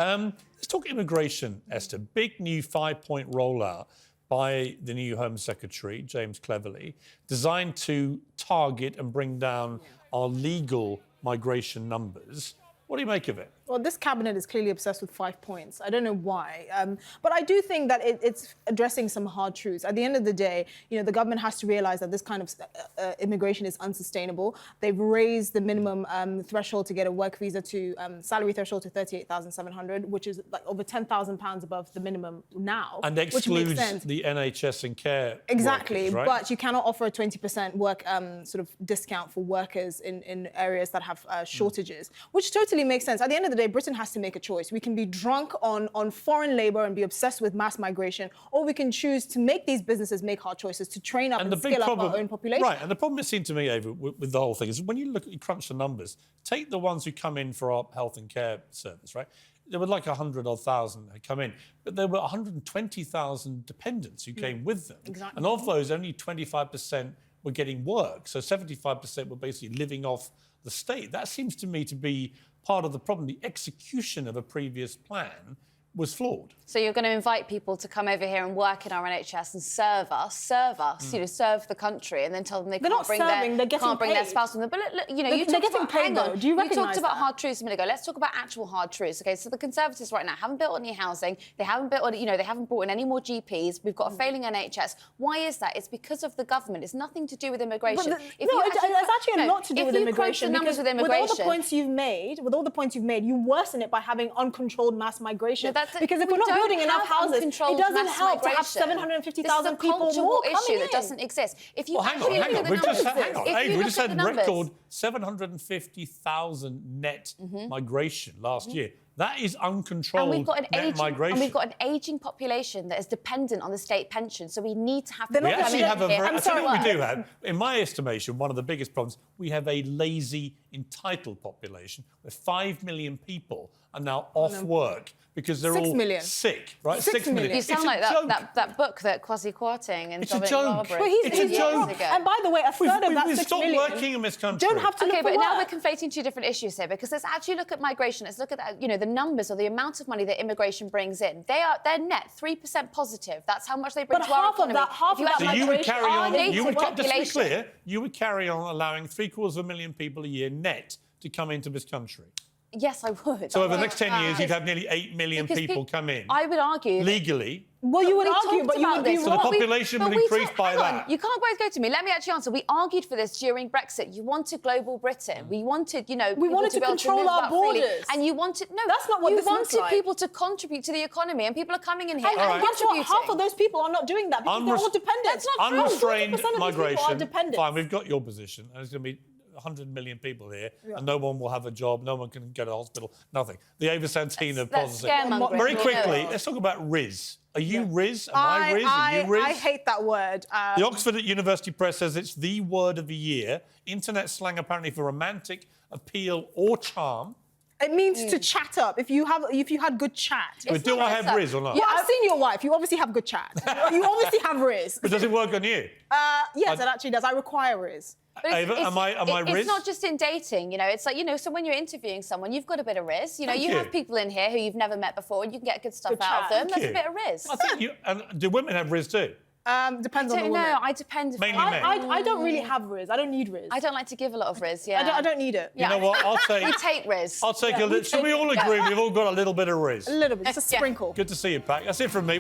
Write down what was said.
Let's talk immigration, Esther. Big new 5-point rollout by the new Home Secretary, James Cleverly, designed to target and bring down our legal migration numbers. What do you make of it? Well, this cabinet is clearly obsessed with 5 points. I don't know why, but I do think that it's addressing some hard truths. At the end of the day, the government has to realise that this kind of immigration is unsustainable. They've raised the minimum threshold to get a work visa to salary threshold to 38,700, which is like over £10,000 above the minimum now. And excludes the NHS and care exactly, workers, right? But you cannot offer a 20% work sort of discount for workers in areas that have shortages, which totally makes sense. At the end of the day, Britain has to make a choice. We can be drunk on foreign labour and be obsessed with mass migration, or we can choose to make these businesses make hard choices to train up and skill up our own population. Right, and the problem it seemed to me, Ava, with the whole thing is when you crunch the numbers, take the ones who come in for our health and care service, right? There were like 100,000 had come in, but there were 120,000 dependents who came with them. Exactly. And of those, only 25% were getting work. So 75% were basically living off the state. That seems to me to be part of the problem. The execution of a previous plan was flawed. So you're going to invite people to come over here and work in our NHS and serve us, serve the country, and then tell them they can't bring their spouse with them. But look, you talked about, hang on, do you recognise talked about hard truths a minute ago. Let's talk about actual hard truths. Okay, so the Conservatives right now haven't built any housing. They haven't built, they haven't brought in any more GPs. We've got a failing NHS. Why is that? It's because of the government. It's nothing to do with immigration. It's actually a lot to do with immigration. With all the points you've made, you worsen it by having uncontrolled mass migration. Because if we're not building enough houses, it doesn't help to have 750,000 people more coming in. Issue that doesn't exist. If you hang on. We just had record 750,000 net migration last year. That is uncontrolled net migration. And we've got an ageing population that is dependent on the state pension, so we need to have... We actually have I tell you what we do have. In my estimation, one of the biggest problems, we have a lazy, entitled population where 5 million people are now off work because they're all sick, right? 6 million. You sound like that book that Kwasi Kwarteng and Dominic Marbury... It's a joke. And by the way, a third of that 6 million... We've stopped working in this country. Don't have to look for but work. now we're conflating two different issues here, because let's actually look at migration. Let's look at the numbers or the amount of money that immigration brings in. They're net 3% positive. That's how much they bring to our economy. So you would carry on... Just to be clear, you would carry on allowing 750,000 people a year net to come into this country. Yes, I would. So over the next 10 years, you'd have nearly 8 million people come in. I would argue... Legally. Well, you would argue, but you would be wrong. So the population would increase by that. You can't both go to me. Let me actually answer. We argued for this during Brexit. You wanted global Britain. We wanted, we wanted to control our borders. And you wanted... No, that's not what this looks like. You wanted people to contribute to the economy, and people are coming in here and guess what? Half of those people are not doing that because they're all dependent. That's not true. Unrestrained migration. Fine, we've got your position. And there's going to be 100 million people here, and no one will have a job, no one can go to hospital, nothing. The Ava Santina policy. Very quickly, let's talk about rizz. Are you rizz? Am I rizz? Are you rizz? I hate that word. The Oxford University Press says it's the word of the year. Internet slang apparently for romantic appeal or charm. It means to chat up. If you had good chat. But do I have rizz or not? Yeah, I've seen your wife. You obviously have good chat. You obviously have rizz. But does it work on you? Yes, it actually does. I require rizz. Ava, am I rizz? It's not just in dating, It's like, so when you're interviewing someone, you've got a bit of rizz. You have people in here who you've never met before, and you can get good stuff out of them. That's a bit of rizz. I think and do women have rizz too? Depends on the woman. I depend. Mainly men. I don't really have rizz. I don't need rizz. I don't like to give a lot of rizz, yeah. I don't need it. You know what? I'll take... We take rizz. I'll take a little... Should we all agree we've all got a little bit of rizz? A little bit, just a sprinkle. Good to see you, Pat. That's it from me.